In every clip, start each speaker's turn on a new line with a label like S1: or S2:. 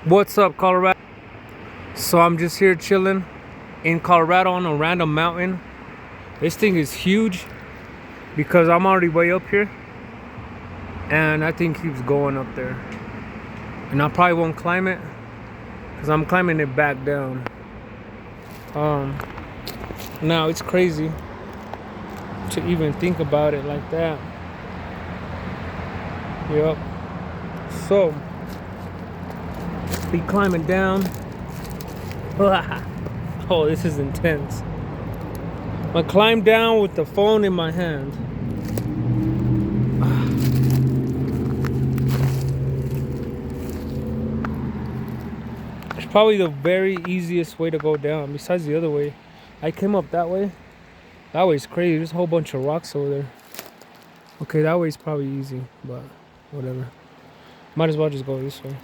S1: What's up, Colorado? So I'm just here chilling in Colorado on a random mountain. This thing is huge because I'm already way up here, and that thing keeps going up there. And I probably won't climb it because I'm climbing it back down. Now it's crazy to even think about it like that. Yep. So be climbing down. Oh, this is intense. I climb down with the phone in my hand. It's probably the very easiest way to go down, besides the other way. I came up that way. That way's crazy. There's a whole bunch of rocks over there. Okay, that way's probably easy, but whatever. Might as well just go this way.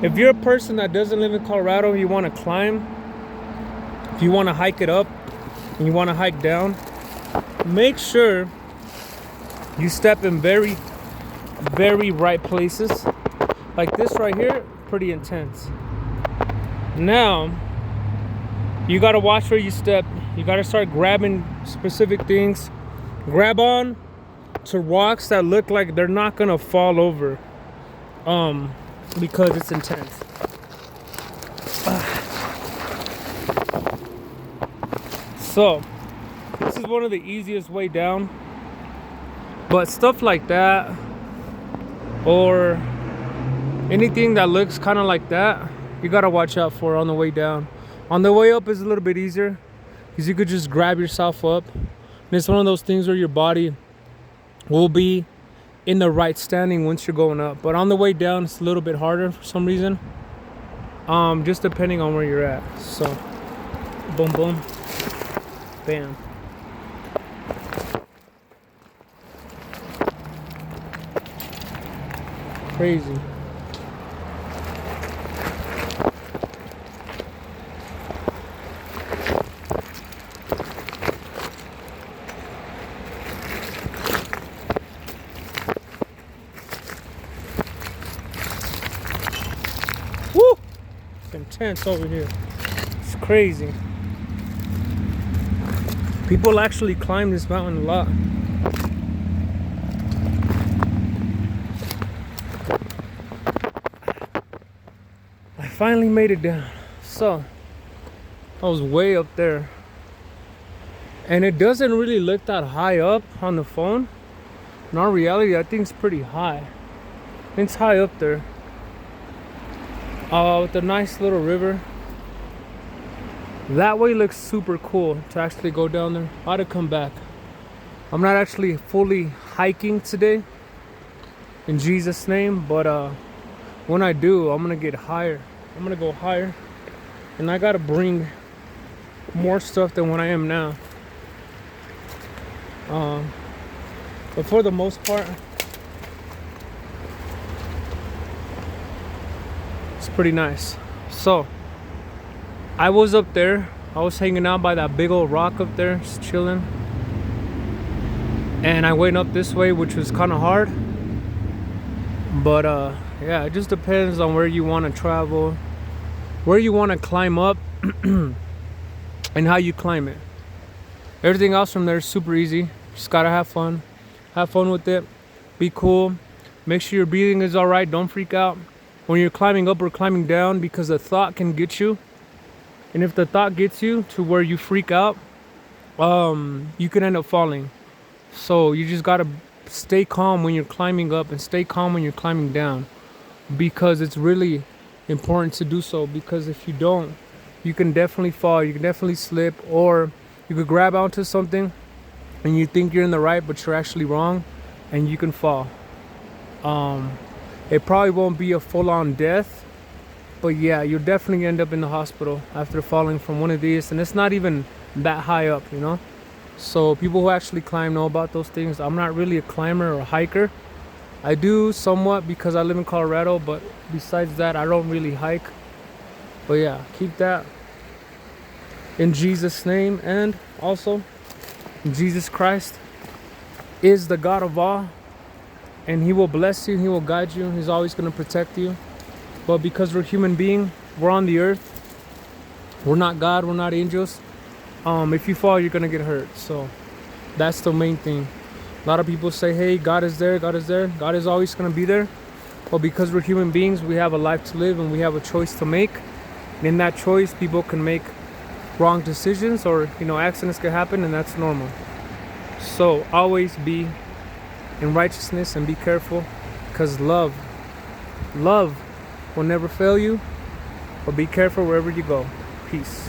S1: If you're a person that doesn't live in Colorado and you want to climb, if you want to hike it up and you want to hike down, make sure you step in very, very right places. Like this right here, pretty intense. Now, you got to watch where you step. You got to start grabbing specific things. Grab on to rocks that look like they're not going to fall over. Because it's intense. So, this is one of the easiest way down. But stuff like that, or anything that looks kind of like that, you gotta watch out for on the way down. On the way up is a little bit easier, because you could just grab yourself up. And it's one of those things where your body will be in the right standing once you're going up. But on the way down, it's a little bit harder for some reason. Just depending on where you're at. So, boom, boom, bam. Crazy. Woo! It's intense over here. It's crazy. People actually climb this mountain a lot. I finally made it down. So, I was way up there. And it doesn't really look that high up on the phone. In all reality, I think it's pretty high. It's high up there. With a nice little river. That way looks super cool to actually go down there. I ought to come back. I'm not actually fully hiking today, in Jesus' name, but when I do, I'm gonna get higher. I'm gonna go higher, and I gotta bring more stuff than what I am now. But for the most part, it's pretty nice. So, I was up there. I was hanging out by that big old rock up there, just chilling. And I went up this way, which was kind of hard. But yeah, it just depends on where you want to travel, where you want to climb up, and how you climb it. Everything else from there is super easy. Just gotta have fun. Have fun with it. Be cool. Make sure your breathing is all right. Don't freak out when you're climbing up or climbing down, because the thought can get you. And if the thought gets you to where you freak out, you can end up falling. So you just gotta stay calm when you're climbing up and stay calm when you're climbing down, because it's really important to do so. Because if you don't, you can definitely fall. You can definitely slip, or you could grab onto something and you think you're in the right, but you're actually wrong, and you can fall. It probably won't be a full-on death, but yeah, you'll definitely end up in the hospital after falling from one of these, and it's not even that high up, you know. So people who actually climb know about those things. I'm not really a climber or a hiker, I do somewhat because I live in Colorado, but besides that, I don't really hike. But yeah, keep that in Jesus' name. And also, Jesus Christ is the God of all, and He will bless you, He will guide you, He's always going to protect you. But because we're human beings, we're on the earth, we're not God, we're not angels. If you fall, you're going to get hurt. So that's the main thing. A lot of people say, hey, God is there, God is there. God is always going to be there. But because we're human beings, we have a life to live and we have a choice to make. And in that choice, people can make wrong decisions, or accidents can happen, and that's normal. So always be in righteousness and be careful, because love will never fail you. But be careful wherever you go. Peace.